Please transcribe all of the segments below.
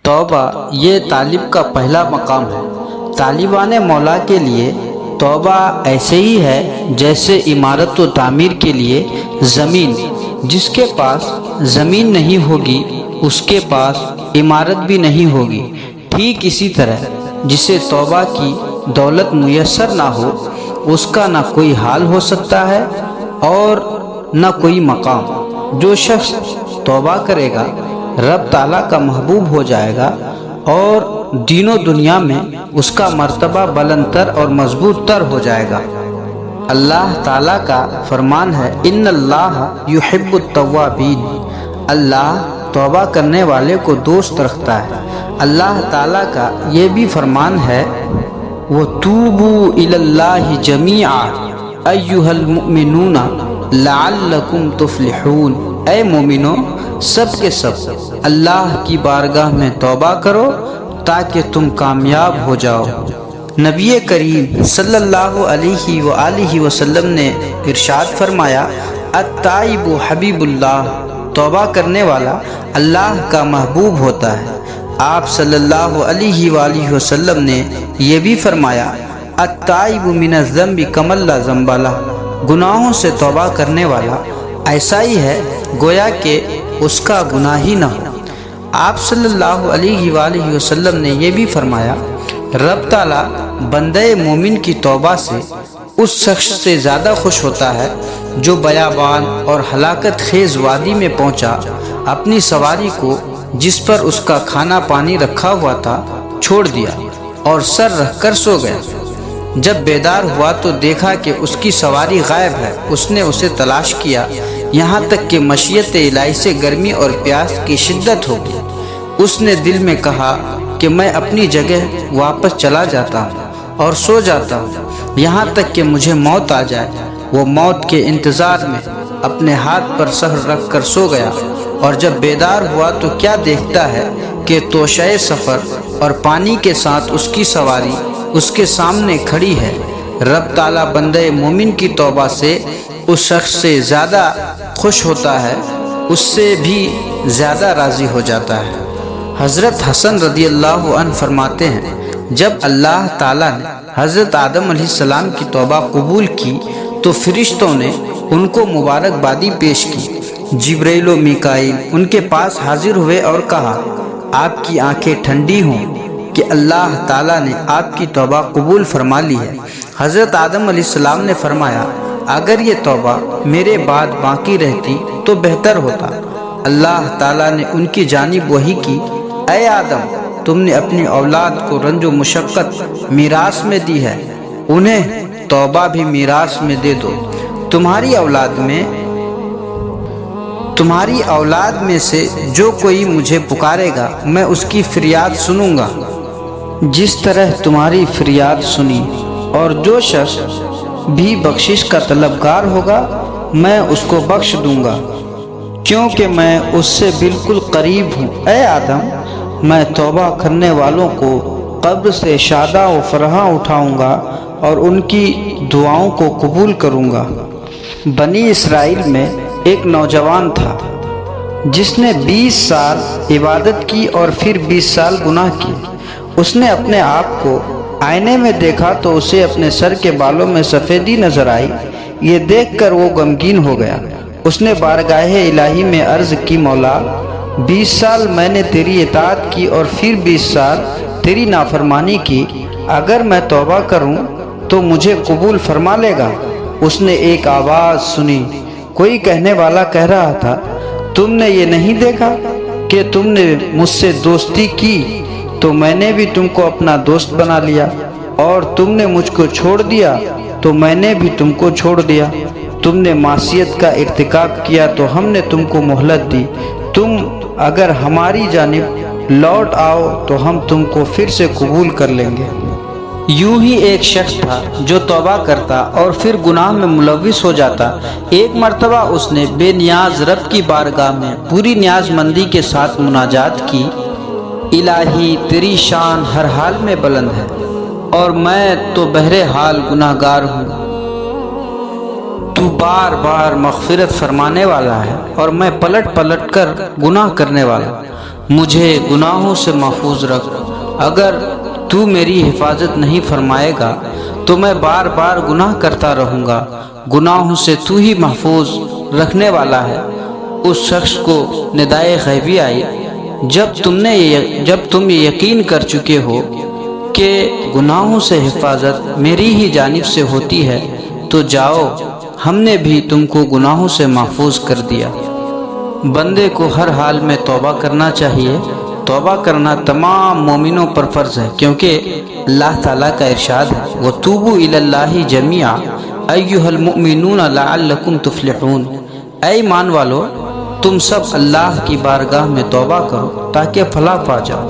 توبہ یہ طالب کا پہلا مقام ہے۔ طالبان مولا کے لیے توبہ ایسے ہی ہے جیسے عمارت و تعمیر کے لیے زمین۔ جس کے پاس زمین نہیں ہوگی اس کے پاس عمارت بھی نہیں ہوگی۔ ٹھیک اسی طرح جسے توبہ کی دولت میسر نہ ہو اس کا نہ کوئی حال ہو سکتا ہے اور نہ کوئی مقام۔ جو شخص توبہ کرے گا رب تعالیٰ کا محبوب ہو جائے گا اور دین و دنیا میں اس کا مرتبہ بلند تر اور مضبوط تر ہو جائے گا۔ اللہ تعالیٰ کا فرمان ہے ان اللہ یحب التوابین، اللہ توبہ کرنے والے کو دوست رکھتا ہے۔ اللہ تعالیٰ کا یہ بھی فرمان ہے وَتُوبُوا إِلَى اللَّهِ جَمِيعًا أَيُّهَا الْمُؤْمِنُونَ لَعَلَّكُمْ تُفْلِحُونَ، اے مومنو سب کے سب اللہ کی بارگاہ میں توبہ کرو تاکہ تم کامیاب ہو جاؤ۔ نبی کریم صلی اللہ علیہ وآلہ وسلم نے ارشاد فرمایا التائب حبیب اللہ، توبہ کرنے والا اللہ کا محبوب ہوتا ہے۔ آپ صلی اللہ علیہ وآلہ وسلم نے یہ بھی فرمایا التائب من الذنب کمن لا ذنب لہ، گناہوں سے توبہ کرنے والا ایسا ہی ہے گویا کہ اس کا گناہ ہی نہ ہو۔ آپ صلی اللہ علیہ وآلہ وسلم نے یہ بھی فرمایا رب تعالیٰ بندے مومن کی توبہ سے اس شخص سے زیادہ خوش ہوتا ہے جو بیابان اور ہلاکت خیز وادی میں پہنچا، اپنی سواری کو جس پر اس کا کھانا پانی رکھا ہوا تھا چھوڑ دیا اور سر رکھ کر سو گیا۔ جب بیدار ہوا تو دیکھا کہ اس کی سواری غائب ہے۔ اس نے اسے تلاش کیا یہاں تک کہ مشیت الہی سے گرمی اور پیاس کی شدت ہو گئی۔ اس نے دل میں کہا کہ میں اپنی جگہ واپس چلا جاتا ہوں اور سو جاتا ہوں یہاں تک کہ مجھے موت آ جائے۔ وہ موت کے انتظار میں اپنے ہاتھ پر سر رکھ کر سو گیا اور جب بیدار ہوا تو کیا دیکھتا ہے کہ توشہ سفر اور پانی کے ساتھ اس کی سواری اس کے سامنے کھڑی ہے۔ رب تعالیٰ بندے مومن کی توبہ سے اس شخص سے زیادہ خوش ہوتا ہے، اس سے بھی زیادہ راضی ہو جاتا ہے۔ حضرت حسن رضی اللہ عنہ فرماتے ہیں جب اللہ تعالیٰ نے حضرت آدم علیہ السلام کی توبہ قبول کی تو فرشتوں نے ان کو مبارکبادی پیش کی۔ جبرائیل و میکائیل ان کے پاس حاضر ہوئے اور کہا آپ کی آنکھیں ٹھنڈی ہوں کہ اللہ تعالیٰ نے آپ کی توبہ قبول فرما لی ہے۔ حضرت آدم علیہ السلام نے فرمایا اگر یہ توبہ میرے بعد باقی رہتی تو بہتر ہوتا۔ اللہ تعالیٰ نے ان کی جانب وحی کی اے آدم تم نے اپنی اولاد کو رنج و مشقت میراث میں دی ہے، انہیں توبہ بھی میراث میں دے دو۔ تمہاری اولاد میں سے جو کوئی مجھے پکارے گا میں اس کی فریاد سنوں گا جس طرح تمہاری فریاد سنی، اور جو شخص بھی بخشش کا طلبگار ہوگا میں اس کو بخش دوں گا کیونکہ میں اس سے بالکل قریب ہوں۔ اے آدم میں توبہ کرنے والوں کو قبر سے شاداں و فرحاں اٹھاؤں گا اور ان کی دعاؤں کو قبول کروں گا۔ بنی اسرائیل میں ایک نوجوان تھا جس نے 20 سال عبادت کی اور پھر 20 سال گناہ کیے۔ اس نے اپنے آپ کو آئینے میں دیکھا تو اسے اپنے سر کے بالوں میں سفیدی نظر آئی۔ یہ دیکھ کر وہ غمگین ہو گیا۔ اس نے بارگاہ الہی میں عرض کی مولا 20 سال میں نے تیری اطاعت کی اور پھر 20 سال تیری نافرمانی کی، اگر میں توبہ کروں تو مجھے قبول فرما لے گا؟ اس نے ایک آواز سنی، کوئی کہنے والا کہہ رہا تھا تم نے یہ نہیں دیکھا کہ تم نے مجھ سے دوستی کی تو میں نے بھی تم کو اپنا دوست بنا لیا، اور تم نے مجھ کو چھوڑ دیا تو میں نے بھی تم کو چھوڑ دیا۔ تم نے معصیت کا ارتکاب کیا تو ہم نے تم کو مہلت دی، تم اگر ہماری جانب لوٹ آؤ تو ہم تم کو پھر سے قبول کر لیں گے۔ یوں ہی ایک شخص تھا جو توبہ کرتا اور پھر گناہ میں ملوث ہو جاتا۔ ایک مرتبہ اس نے بے نیاز رب کی بارگاہ میں پوری نیاز مندی کے ساتھ مناجات کی الہی تیری شان ہر حال میں بلند ہے اور میں تو بہرحال گناہ گار ہوں، تو بار بار مغفرت فرمانے والا ہے اور میں پلٹ پلٹ کر گناہ کرنے والا۔ مجھے گناہوں سے محفوظ رکھ۔ اگر تو میری حفاظت نہیں فرمائے گا تو میں بار بار گناہ کرتا رہوں گا۔ گناہوں سے تو ہی محفوظ رکھنے والا ہے۔ اس شخص کو ندائے غیبی آئی، جب تم یہ یقین کر چکے ہو کہ گناہوں سے حفاظت میری ہی جانب سے ہوتی ہے تو جاؤ، ہم نے بھی تم کو گناہوں سے محفوظ کر دیا۔ بندے کو ہر حال میں توبہ کرنا چاہیے۔ توبہ کرنا تمام مومنوں پر فرض ہے، کیونکہ اللہ تعالیٰ کا ارشاد ہے وَتُوبُوا إِلَى اللَّهِ جَمِيعًا أَيُّهَا الْمُؤْمِنُونَ لَعَلَّكُمْ تُفْلِحُونَ۔ اے ایمان والو، تم سب اللہ کی بارگاہ میں توبہ کرو تاکہ فلاح پا جاؤ۔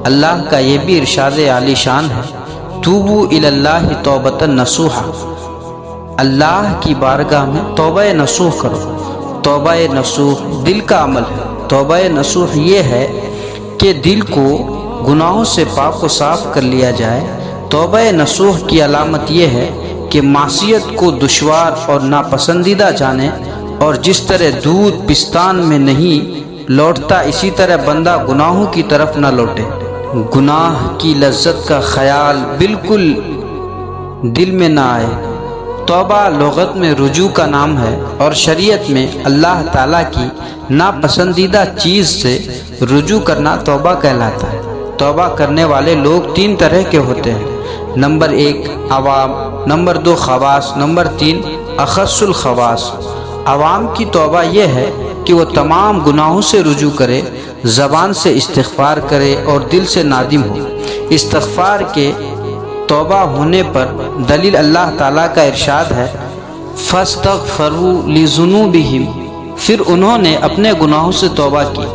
اللہ کا یہ بھی ارشاد عالی شان ہے توبوا الی اللہ توبۃ نصوحا، اللہ کی بارگاہ میں توبہ نصوح کرو۔ توبہ نصوح دل کا عمل ہے۔ توبہ نصوح یہ ہے کہ دل کو گناہوں سے پاک و صاف کر لیا جائے۔ توبہ نصوح کی علامت یہ ہے کہ معصیت کو دشوار اور ناپسندیدہ جانے، اور جس طرح دودھ پستان میں نہیں لوٹتا اسی طرح بندہ گناہوں کی طرف نہ لوٹے۔ گناہ کی لذت کا خیال بالکل دل میں نہ آئے۔ توبہ لغت میں رجوع کا نام ہے، اور شریعت میں اللہ تعالیٰ کی ناپسندیدہ چیز سے رجوع کرنا توبہ کہلاتا ہے۔ توبہ کرنے والے لوگ تین طرح کے ہوتے ہیں: نمبر 1 عوام، نمبر 2 خواص، نمبر 3 اخص الخواص۔ عوام کی توبہ یہ ہے کہ وہ تمام گناہوں سے رجوع کرے، زبان سے استغفار کرے اور دل سے نادم ہو۔ استغفار کے توبہ ہونے پر دلیل اللہ تعالیٰ کا ارشاد ہے فَاسْتَغْفَرُوا لِذُنُوبِهِمْ، پھر انہوں نے اپنے گناہوں سے توبہ کی۔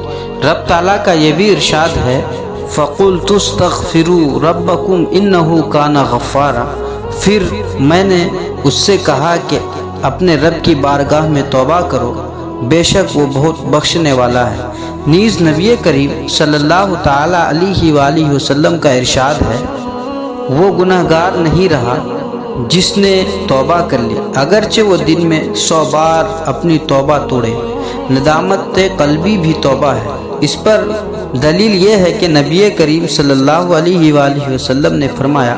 رب تعالیٰ کا یہ بھی ارشاد ہے فَقُلْتُ اسْتَغْفِرُوا رَبَّكُمْ إِنَّهُ كَانَ غَفَّارًا، پھر میں نے اس سے کہا کہ اپنے رب کی بارگاہ میں توبہ کرو، بے شک وہ بہت بخشنے والا ہے۔ نیز نبی کریم صلی اللہ تعالیٰ علیہ وآلہ وسلم کا ارشاد ہے وہ گناہ گار نہیں رہا جس نے توبہ کر لی، اگرچہ وہ دن میں 100 بار اپنی توبہ توڑے۔ ندامت قلبی بھی توبہ ہے۔ اس پر دلیل یہ ہے کہ نبی کریم صلی اللہ علیہ وآلہ وسلم نے فرمایا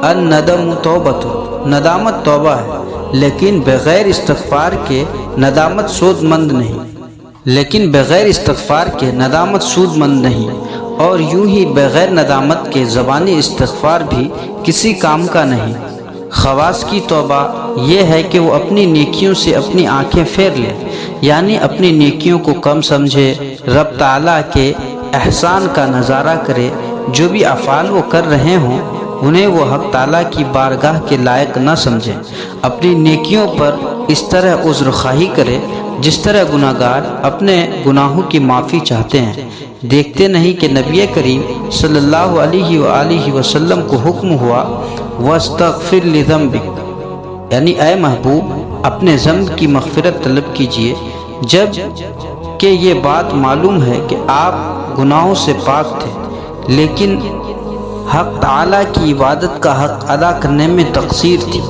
الندم توبۃ، ندامت توبہ ہے، لیکن بغیر استغفار کے ندامت سود مند نہیں، اور یوں ہی بغیر ندامت کے زبانی استغفار بھی کسی کام کا نہیں۔ خواص کی توبہ یہ ہے کہ وہ اپنی نیکیوں سے اپنی آنکھیں پھیر لے، یعنی اپنی نیکیوں کو کم سمجھے، رب تعالیٰ کے احسان کا نظارہ کرے، جو بھی افعال وہ کر رہے ہوں انہیں وہ حق تعالیٰ کی بارگاہ کے لائق نہ سمجھے۔ اپنی نیکیوں پر اس طرح عذر خواہی کرے جس طرح گناہ گار اپنے گناہوں کی معافی چاہتے ہیں۔ دیکھتے نہیں کہ نبی کریم صلی اللہ علیہ وآلہ وسلم کو حکم ہوا وَاسْتَغْفِرْ لِذَنْبِكَ، یعنی اے محبوب اپنے ذنب کی مغفرت طلب کیجئے، جب کہ یہ بات معلوم ہے کہ آپ گناہوں سے پاک تھے، لیکن حق تعالیٰ کی عبادت کا حق ادا کرنے میں تقصیر تھی،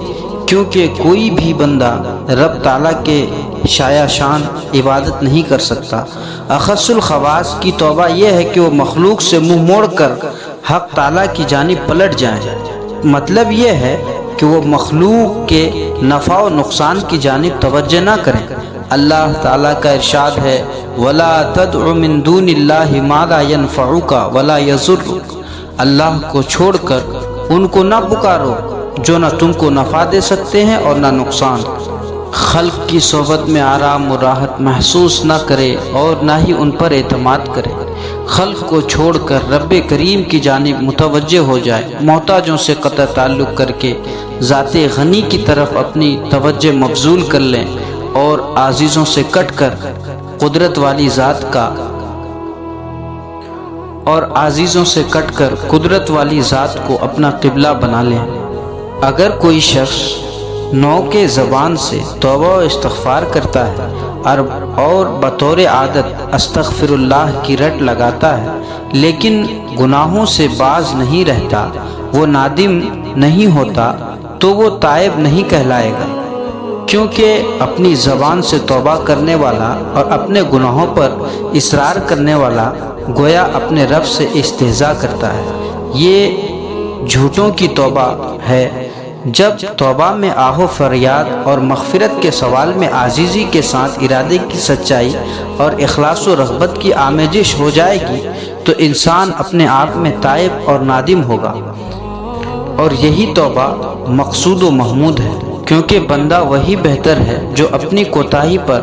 کیونکہ کوئی بھی بندہ رب تعالیٰ کے شایع شان عبادت نہیں کر سکتا۔ اخص الخواص کی توبہ یہ ہے کہ وہ مخلوق سے منہ موڑ کر حق تعالیٰ کی جانب پلٹ جائیں، مطلب یہ ہے کہ وہ مخلوق کے نفع و نقصان کی جانب توجہ نہ کریں۔ اللہ تعالیٰ کا ارشاد ہے وَلَا تَدْعُ مِن دُونِ اللَّهِ مَا لَا يَنفَعُكَ وَلَا يَضُرُّكَ، اللہ کو چھوڑ کر ان کو نہ پکارو جو نہ تم کو نفع دے سکتے ہیں اور نہ نقصان۔ خلق کی صحبت میں آرام و راحت محسوس نہ کرے اور نہ ہی ان پر اعتماد کرے۔ خلق کو چھوڑ کر رب کریم کی جانب متوجہ ہو جائے، محتاجوں سے قطع تعلق کر کے ذات غنی کی طرف اپنی توجہ مبذول کر لیں، اور عزیزوں سے کٹ کر قدرت والی ذات کو اپنا قبلہ بنا لیں۔ اگر کوئی شخص نو کے زبان سے توبہ و استغفار کرتا ہے اور بطور عادت استغفر اللہ کی رٹ لگاتا ہے، لیکن گناہوں سے باز نہیں رہتا، وہ نادم نہیں ہوتا، تو وہ تائب نہیں کہلائے گا، کیونکہ اپنی زبان سے توبہ کرنے والا اور اپنے گناہوں پر اصرار کرنے والا گویا اپنے رب سے استہزاء کرتا ہے۔ یہ جھوٹوں کی توبہ ہے۔ جب توبہ میں آہ و فریاد اور مغفرت کے سوال میں عاجزی کے ساتھ ارادے کی سچائی اور اخلاص و رغبت کی آمیزش ہو جائے گی تو انسان اپنے آپ میں تائب اور نادم ہوگا، اور یہی توبہ مقصود و محمود ہے، کیونکہ بندہ وہی بہتر ہے جو اپنی کوتاہی پر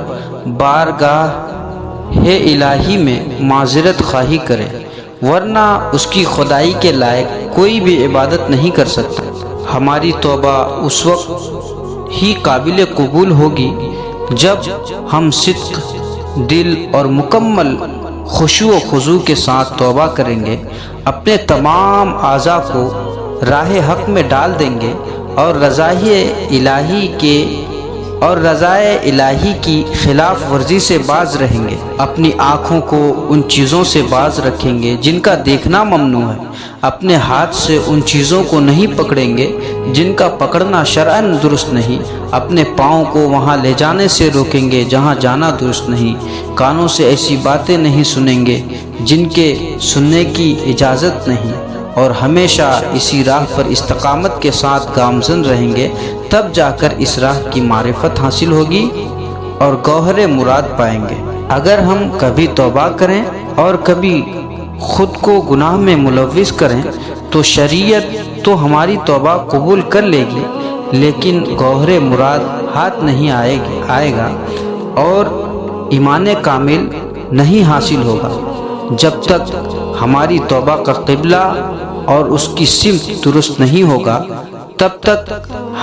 بارگاہ الہی میں معذرت خواہی کرے، ورنہ اس کی خدائی کے لائق کوئی بھی عبادت نہیں کر سکتا۔ ہماری توبہ اس وقت ہی قابل قبول ہوگی جب ہم صدق دل اور مکمل خشوع و خضوع کے ساتھ توبہ کریں گے، اپنے تمام اعضاء کو راہ حق میں ڈال دیں گے اور رضائے الہی کی خلاف ورزی سے باز رہیں گے، اپنی آنکھوں کو ان چیزوں سے باز رکھیں گے جن کا دیکھنا ممنوع ہے، اپنے ہاتھ سے ان چیزوں کو نہیں پکڑیں گے جن کا پکڑنا شرعاً درست نہیں، اپنے پاؤں کو وہاں لے جانے سے روکیں گے جہاں جانا درست نہیں، کانوں سے ایسی باتیں نہیں سنیں گے جن کے سننے کی اجازت نہیں، اور ہمیشہ اسی راہ پر استقامت کے ساتھ گامزن رہیں گے، تب جا کر اس راہ کی معرفت حاصل ہوگی اور گوہر مراد پائیں گے۔ اگر ہم کبھی توبہ کریں اور کبھی خود کو گناہ میں ملوث کریں تو شریعت تو ہماری توبہ قبول کر لے گی، لیکن گوہر مراد ہاتھ نہیں آئے گا اور ایمان کامل نہیں حاصل ہوگا جب تک ہماری توبہ کا قبلہ اور اس کی سمت درست نہیں ہوگا، تب تک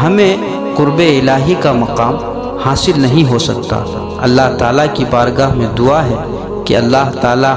ہمیں قرب الہی کا مقام حاصل نہیں ہو سکتا۔ اللہ تعالیٰ کی بارگاہ میں دعا ہے کہ اللہ تعالیٰ